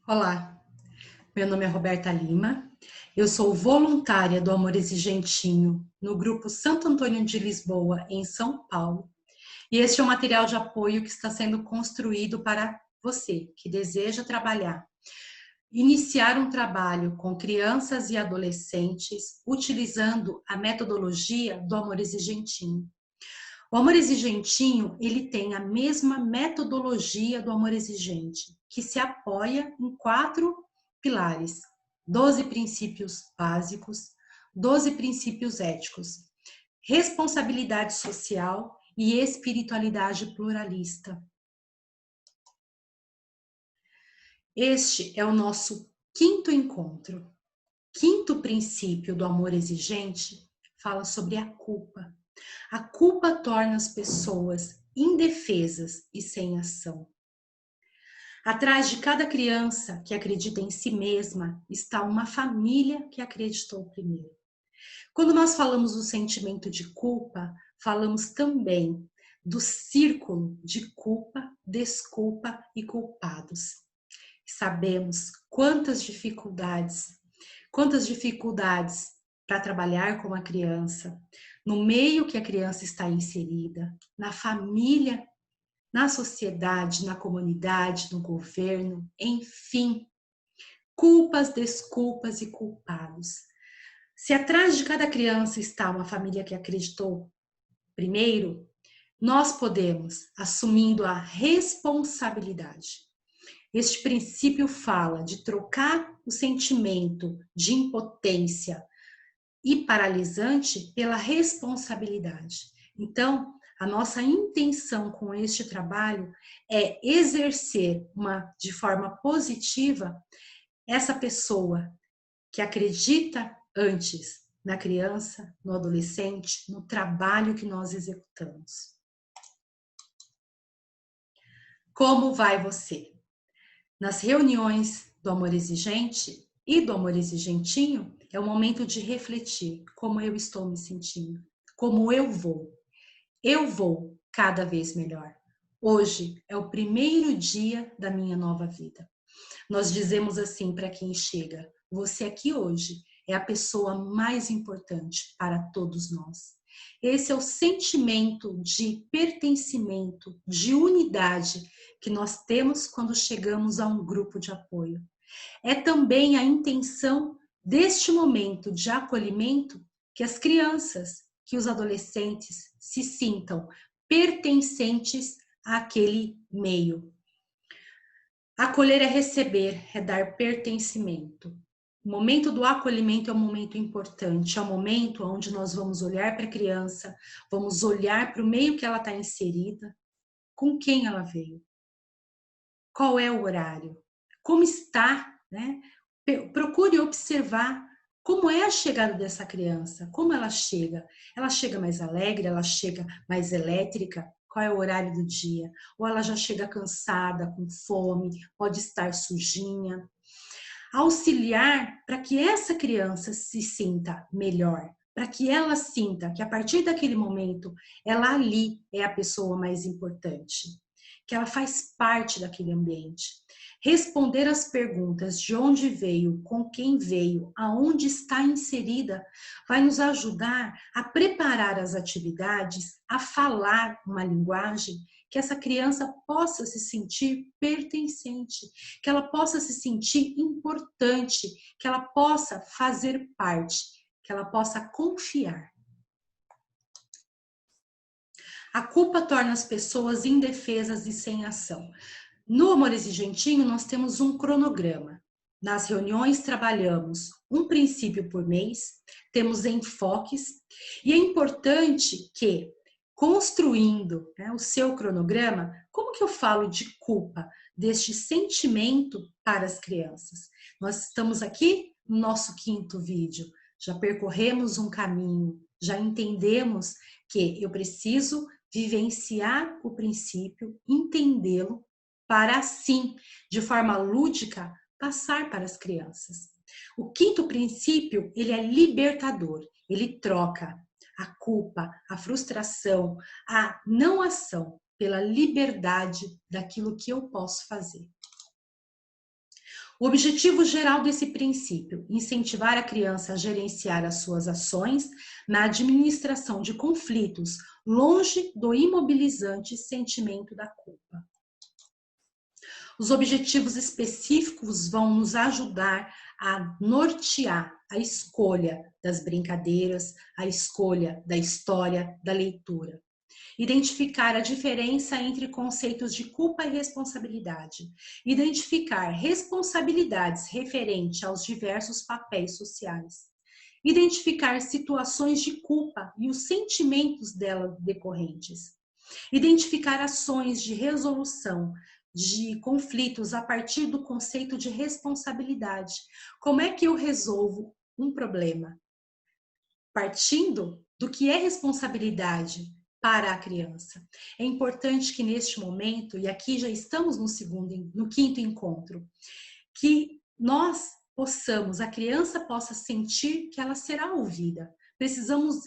Olá, meu nome é Roberta Lima, eu sou voluntária do Amor Exigentinho no grupo Santo Antônio de Lisboa, em São Paulo, e este é um material de apoio que está sendo construído para você que deseja iniciar um trabalho com crianças e adolescentes utilizando a metodologia do Amor Exigentinho. O Amor Exigentinho, ele tem a mesma metodologia do Amor Exigente, que se apoia em 4 pilares: 12 princípios básicos, 12 princípios éticos, responsabilidade social e espiritualidade pluralista. Este é o nosso 5º encontro. 5º princípio do Amor Exigente fala sobre a culpa. A culpa torna as pessoas indefesas e sem ação. Atrás de cada criança que acredita em si mesma está uma família que acreditou primeiro. Quando nós falamos do sentimento de culpa, falamos também do círculo de culpa, desculpa e culpados. Sabemos quantas dificuldades para trabalhar com a criança, no meio que a criança está inserida, na família, na sociedade, na comunidade, no governo, enfim, culpas, desculpas e culpados. Se atrás de cada criança está uma família que acreditou primeiro, nós podemos, assumindo a responsabilidade. Este princípio fala de trocar o sentimento de impotência e paralisante pela responsabilidade. Então, a nossa intenção com este trabalho é exercer de forma positiva essa pessoa que acredita antes na criança, no adolescente, no trabalho que nós executamos. Como vai você? Nas reuniões do Amor Exigente e do Amor Exigentinho, é o momento de refletir como eu estou me sentindo, como eu vou. Eu vou cada vez melhor. Hoje é o primeiro dia da minha nova vida. Nós dizemos assim para quem chega: você aqui hoje é a pessoa mais importante para todos nós. Esse é o sentimento de pertencimento, de unidade que nós temos quando chegamos a um grupo de apoio. É também a intenção deste momento de acolhimento que as crianças, que os adolescentes se sintam pertencentes àquele meio. Acolher é receber, é dar pertencimento. O momento do acolhimento é um momento importante, é um momento onde nós vamos olhar para a criança, vamos olhar para o meio que ela está inserida, com quem ela veio, qual é o horário, como está, né? Procure observar como é a chegada dessa criança, como ela chega mais alegre, ela chega mais elétrica, qual é o horário do dia, ou ela já chega cansada, com fome, pode estar sujinha. Auxiliar para que essa criança se sinta melhor, para que ela sinta que a partir daquele momento, ela ali é a pessoa mais importante, que ela faz parte daquele ambiente. Responder as perguntas de onde veio, com quem veio, aonde está inserida, vai nos ajudar a preparar as atividades, a falar uma linguagem que essa criança possa se sentir pertencente, que ela possa se sentir importante, que ela possa fazer parte, que ela possa confiar. A culpa torna as pessoas indefesas e sem ação. No Amor Exigentinho, nós temos um cronograma. Nas reuniões, trabalhamos um princípio por mês, temos enfoques, e é importante que, construindo o seu cronograma, como que eu falo de culpa, deste sentimento para as crianças? Nós estamos aqui no nosso 5º vídeo, já percorremos um caminho, já entendemos que eu preciso vivenciar o princípio, entendê-lo, para assim, de forma lúdica, passar para as crianças. O quinto princípio, ele é libertador. Ele troca a culpa, a frustração, a não ação pela liberdade daquilo que eu posso fazer. O objetivo geral desse princípio, incentivar a criança a gerenciar as suas ações na administração de conflitos, longe do imobilizante sentimento da culpa. Os objetivos específicos vão nos ajudar a nortear a escolha das brincadeiras, a escolha da história, da leitura. Identificar a diferença entre conceitos de culpa e responsabilidade. Identificar responsabilidades referentes aos diversos papéis sociais. Identificar situações de culpa e os sentimentos dela decorrentes. Identificar ações de resolução de conflitos a partir do conceito de responsabilidade. Como é que eu resolvo um problema? Partindo do que é responsabilidade para a criança. É importante que neste momento, e aqui já estamos no quinto encontro, que nós possamos, a criança possa sentir que ela será ouvida. Precisamos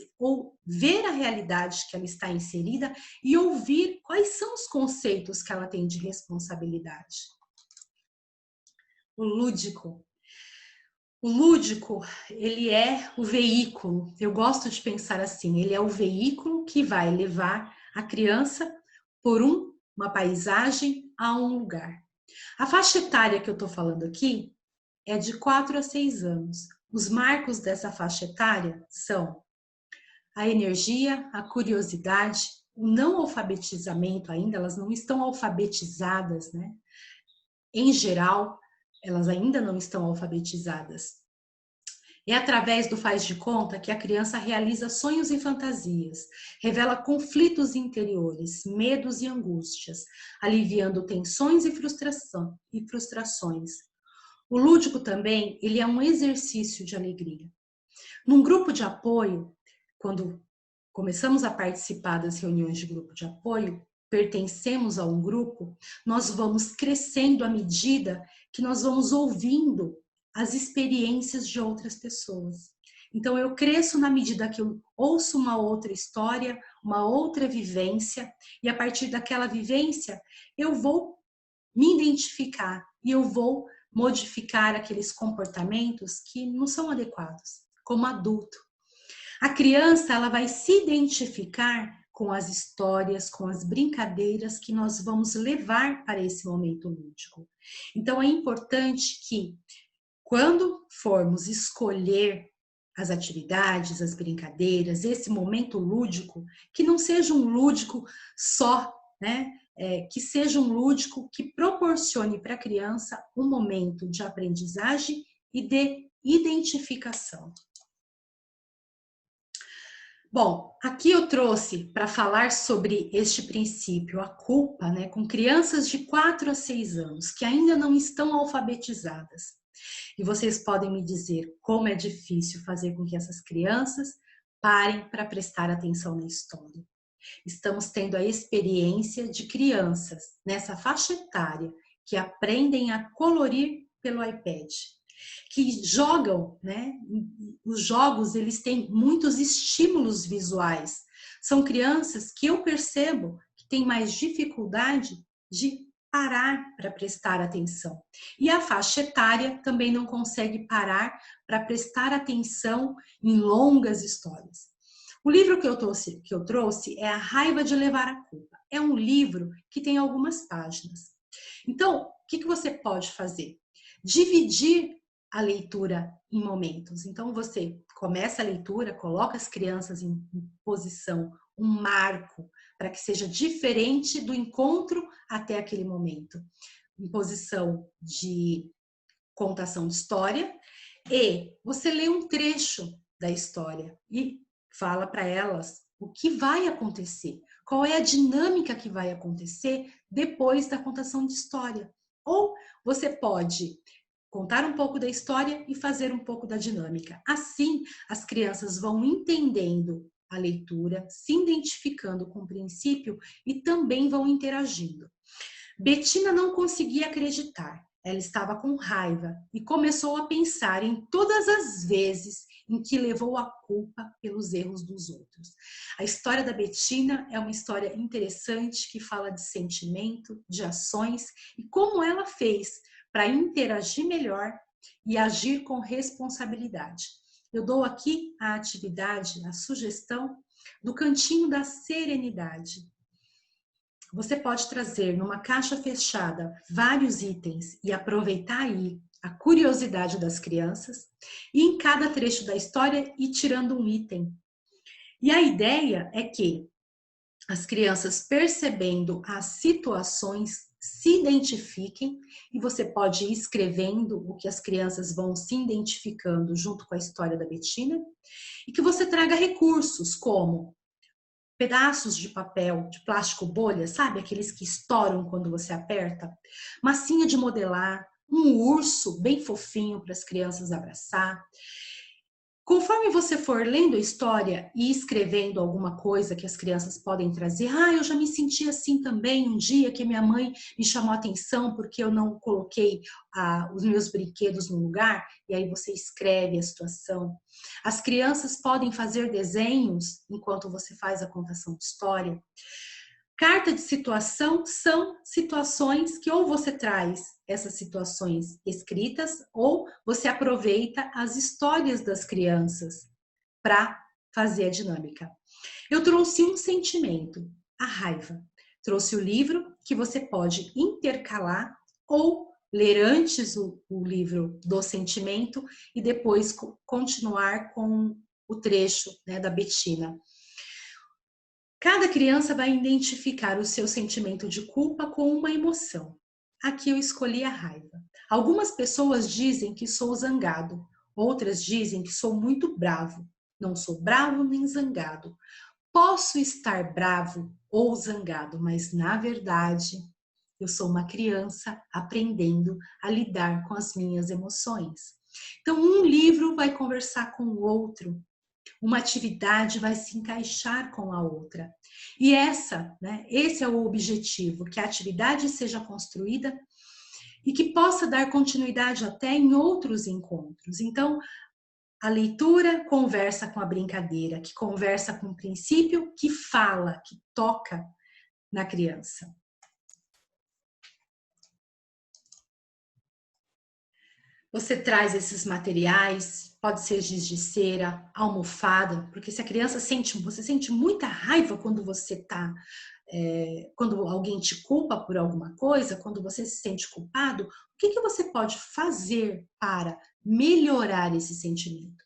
ver a realidade que ela está inserida e ouvir quais são os conceitos que ela tem de responsabilidade. O lúdico. O lúdico, ele é o veículo, eu gosto de pensar assim, ele é o veículo que vai levar a criança por uma paisagem a um lugar. A faixa etária que eu estou falando aqui é de 4 a 6 anos. Os marcos dessa faixa etária são a energia, a curiosidade, o não alfabetizamento ainda, elas não estão alfabetizadas, né? Em geral, elas ainda não estão alfabetizadas. É através do faz de conta que a criança realiza sonhos e fantasias, revela conflitos interiores, medos e angústias, aliviando tensões e frustrações. O lúdico também, ele é um exercício de alegria. Num grupo de apoio, quando começamos a participar das reuniões de grupo de apoio, pertencemos a um grupo, nós vamos crescendo à medida que nós vamos ouvindo as experiências de outras pessoas. Então eu cresço na medida que eu ouço uma outra história, uma outra vivência, e a partir daquela vivência eu vou me identificar e eu vou modificar aqueles comportamentos que não são adequados, como adulto. A criança, ela vai se identificar com as histórias, com as brincadeiras que nós vamos levar para esse momento lúdico. Então é importante que quando formos escolher as atividades, as brincadeiras, esse momento lúdico, que não seja um lúdico só, né? Que seja um lúdico que proporcione para a criança um momento de aprendizagem e de identificação. Bom, aqui eu trouxe para falar sobre este princípio, a culpa, né, com crianças de 4 a 6 anos, que ainda não estão alfabetizadas. E vocês podem me dizer como é difícil fazer com que essas crianças parem para prestar atenção na história. Estamos tendo a experiência de crianças nessa faixa etária que aprendem a colorir pelo iPad, que jogam, né? Os jogos, eles têm muitos estímulos visuais. São crianças que eu percebo que têm mais dificuldade de parar para prestar atenção. E a faixa etária também não consegue parar para prestar atenção em longas histórias. O livro que eu trouxe é A Raiva de Levar a Culpa. É um livro que tem algumas páginas. Então, o que você pode fazer? Dividir a leitura em momentos. Então, você começa a leitura, coloca as crianças em posição, um marco, para que seja diferente do encontro até aquele momento. Em posição de contação de história, e você lê um trecho da história e fala para elas o que vai acontecer, qual é a dinâmica que vai acontecer depois da contação de história. Ou você pode contar um pouco da história e fazer um pouco da dinâmica. Assim, as crianças vão entendendo a leitura, se identificando com o princípio e também vão interagindo. Betina não conseguia acreditar ela estava com raiva e começou a pensar em todas as vezes em que levou a culpa pelos erros dos outros. A história da Bettina é uma história interessante que fala de sentimento, de ações e como ela fez para interagir melhor e agir com responsabilidade. Eu dou aqui a atividade, a sugestão do cantinho da serenidade. Você pode trazer numa caixa fechada vários itens e aproveitar aí a curiosidade das crianças e em cada trecho da história ir tirando um item. E a ideia é que as crianças, percebendo as situações, se identifiquem e você pode ir escrevendo o que as crianças vão se identificando junto com a história da Bettina e que você traga recursos como pedaços de papel, de plástico bolha, sabe? Aqueles que estouram quando você aperta. Massinha de modelar, um urso bem fofinho para as crianças abraçar. Conforme você for lendo a história e escrevendo alguma coisa que as crianças podem trazer, eu já me senti assim também um dia que minha mãe me chamou a atenção porque eu não coloquei os meus brinquedos no lugar, e aí você escreve a situação. As crianças podem fazer desenhos enquanto você faz a contação de história. Carta de situação são situações que ou você traz essas situações escritas ou você aproveita as histórias das crianças para fazer a dinâmica. Eu trouxe um sentimento, a raiva. Trouxe o livro que você pode intercalar ou ler antes o livro do sentimento e depois continuar com o trecho, né, da Bettina. Cada criança vai identificar o seu sentimento de culpa com uma emoção. Aqui eu escolhi a raiva. Algumas pessoas dizem que sou zangado, outras dizem que sou muito bravo. Não sou bravo nem zangado. Posso estar bravo ou zangado, mas na verdade eu sou uma criança aprendendo a lidar com as minhas emoções. Então, um livro vai conversar com o outro. Uma atividade vai se encaixar com a outra. E esse é o objetivo, que a atividade seja construída e que possa dar continuidade até em outros encontros. Então, a leitura conversa com a brincadeira, que conversa com o princípio, que fala, que toca na criança. Você traz esses materiais, pode ser giz de cera, almofada, porque se a criança você sente muita raiva quando quando alguém te culpa por alguma coisa, quando você se sente culpado, o que você pode fazer para melhorar esse sentimento?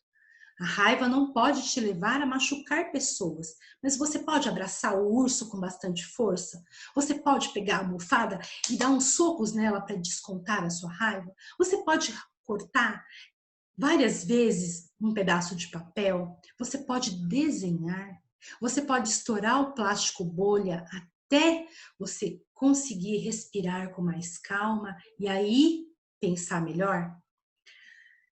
A raiva não pode te levar a machucar pessoas, mas você pode abraçar o urso com bastante força, você pode pegar a almofada e dar uns socos nela para descontar a sua raiva, você pode cortar várias vezes um pedaço de papel, você pode desenhar, você pode estourar o plástico bolha até você conseguir respirar com mais calma e aí pensar melhor.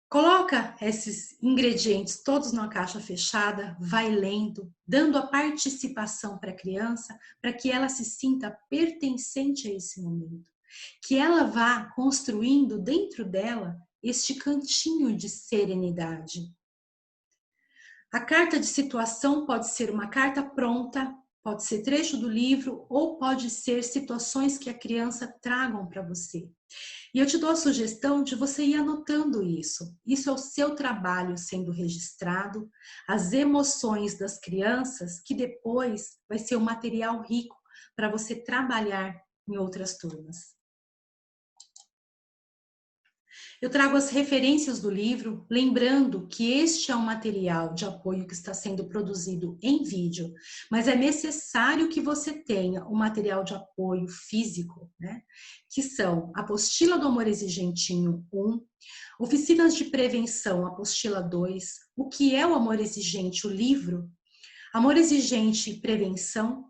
Coloca esses ingredientes todos numa caixa fechada, vai lendo, dando a participação para a criança, para que ela se sinta pertencente a esse momento. Que ela vá construindo dentro dela este cantinho de serenidade. A carta de situação pode ser uma carta pronta, pode ser trecho do livro ou pode ser situações que a criança tragam para você. E eu te dou a sugestão de você ir anotando isso. Isso é o seu trabalho sendo registrado, as emoções das crianças, que depois vai ser um material rico para você trabalhar em outras turmas. Eu trago as referências do livro, lembrando que este é um material de apoio que está sendo produzido em vídeo, mas é necessário que você tenha um material de apoio físico, né? Que são Apostila do Amor Exigentinho 1, Oficinas de Prevenção, Apostila 2, O que é o Amor Exigente, o livro, Amor Exigente e Prevenção.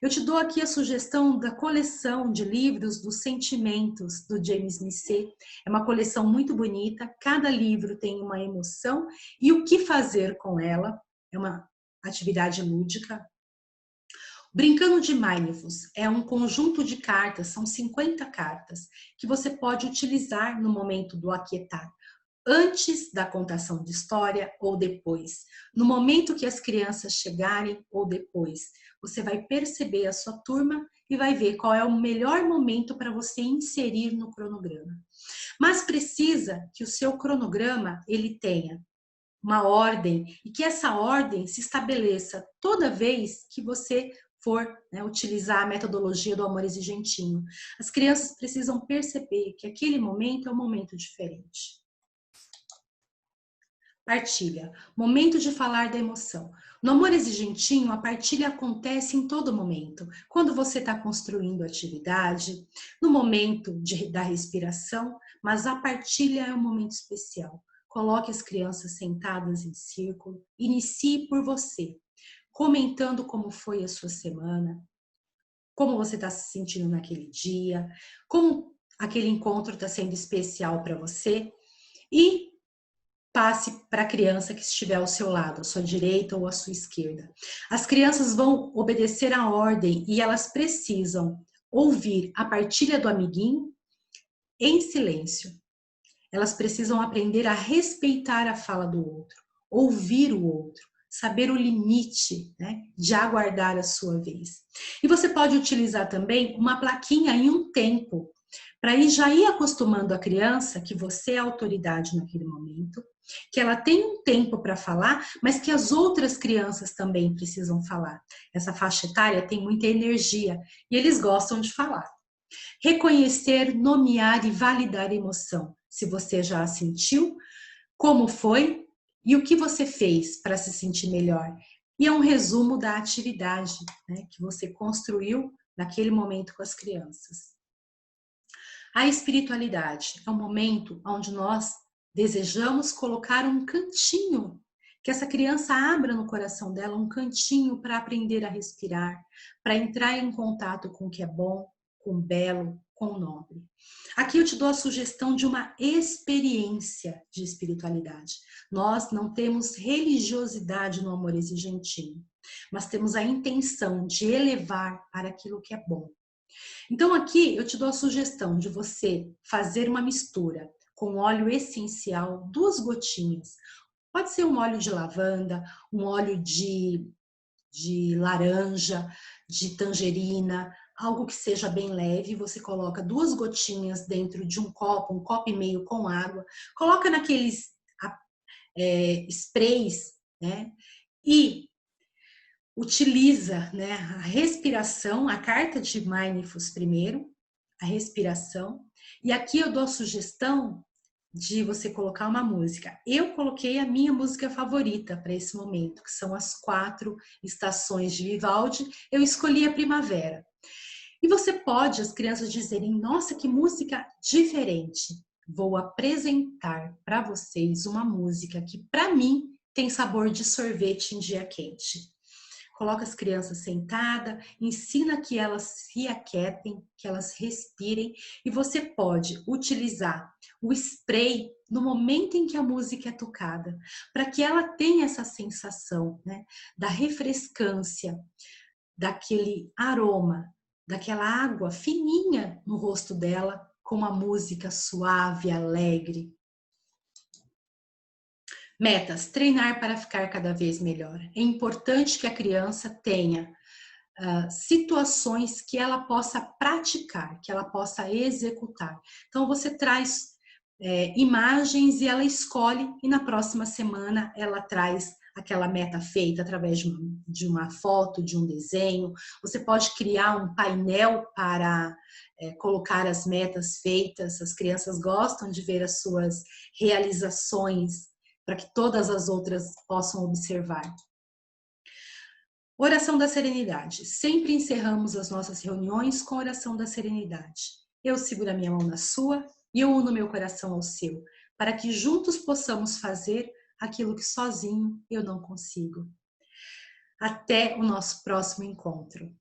Eu te dou aqui a sugestão da coleção de livros dos sentimentos do James Missé. É uma coleção muito bonita, cada livro tem uma emoção e o que fazer com ela. É uma atividade lúdica. Brincando de Mindfulness é um conjunto de cartas, são 50 cartas, que você pode utilizar no momento do aquietar, antes da contação de história ou depois, no momento que as crianças chegarem ou depois. Você vai perceber a sua turma e vai ver qual é o melhor momento para você inserir no cronograma. Mas precisa que o seu cronograma ele tenha uma ordem e que essa ordem se estabeleça toda vez que você for, né, utilizar a metodologia do amor exigentinho. As crianças precisam perceber que aquele momento é um momento diferente. Partilha. Momento de falar da emoção. No amor exigentinho, a partilha acontece em todo momento. Quando você está construindo atividade, no momento da respiração, mas a partilha é um momento especial. Coloque as crianças sentadas em círculo, inicie por você, comentando como foi a sua semana, como você está se sentindo naquele dia, como aquele encontro está sendo especial para você e passe para a criança que estiver ao seu lado, à sua direita ou à sua esquerda. As crianças vão obedecer à ordem e elas precisam ouvir a partilha do amiguinho em silêncio. Elas precisam aprender a respeitar a fala do outro, ouvir o outro, saber o limite, né, de aguardar a sua vez. E você pode utilizar também uma plaquinha em um tempo, para já ir acostumando a criança que você é a autoridade naquele momento, que ela tem um tempo para falar, mas que as outras crianças também precisam falar. Essa faixa etária tem muita energia e eles gostam de falar. Reconhecer, nomear e validar a emoção. Se você já a sentiu, como foi e o que você fez para se sentir melhor. E é um resumo da atividade, né, que você construiu naquele momento com as crianças. A espiritualidade é um momento onde nós desejamos colocar um cantinho, que essa criança abra no coração dela um cantinho para aprender a respirar, para entrar em contato com o que é bom, com o belo, com o nobre. Aqui eu te dou a sugestão de uma experiência de espiritualidade. Nós não temos religiosidade no amor exigentinho, mas temos a intenção de elevar para aquilo que é bom. Então aqui eu te dou a sugestão de você fazer uma mistura com óleo essencial, 2 gotinhas. Pode ser um óleo de lavanda, um óleo de laranja, de tangerina, algo que seja bem leve. Você coloca 2 gotinhas dentro de um copo e meio com água. Coloca naqueles sprays, né? E utiliza, né, a respiração, a carta de Mindfulness primeiro, a respiração. E aqui eu dou a sugestão de você colocar uma música. Eu coloquei a minha música favorita para esse momento, que são as 4 estações de Vivaldi. Eu escolhi a primavera. E você pode, as crianças dizerem, nossa, que música diferente. Vou apresentar para vocês uma música que, para mim, tem sabor de sorvete em dia quente. Coloca as crianças sentadas, ensina que elas se aquietem, que elas respirem, e você pode utilizar o spray no momento em que a música é tocada, para que ela tenha essa sensação, né, da refrescância, daquele aroma, daquela água fininha no rosto dela, com uma música suave, alegre. Metas, treinar para ficar cada vez melhor. É importante que a criança tenha situações que ela possa praticar, que ela possa executar. Então você traz imagens e ela escolhe e na próxima semana ela traz aquela meta feita através de uma foto, de um desenho. Você pode criar um painel para colocar as metas feitas. As crianças gostam de ver as suas realizações para que todas as outras possam observar. Oração da serenidade. Sempre encerramos as nossas reuniões com a oração da serenidade. Eu seguro a minha mão na sua e eu uno meu coração ao seu, para que juntos possamos fazer aquilo que sozinho eu não consigo. Até o nosso próximo encontro.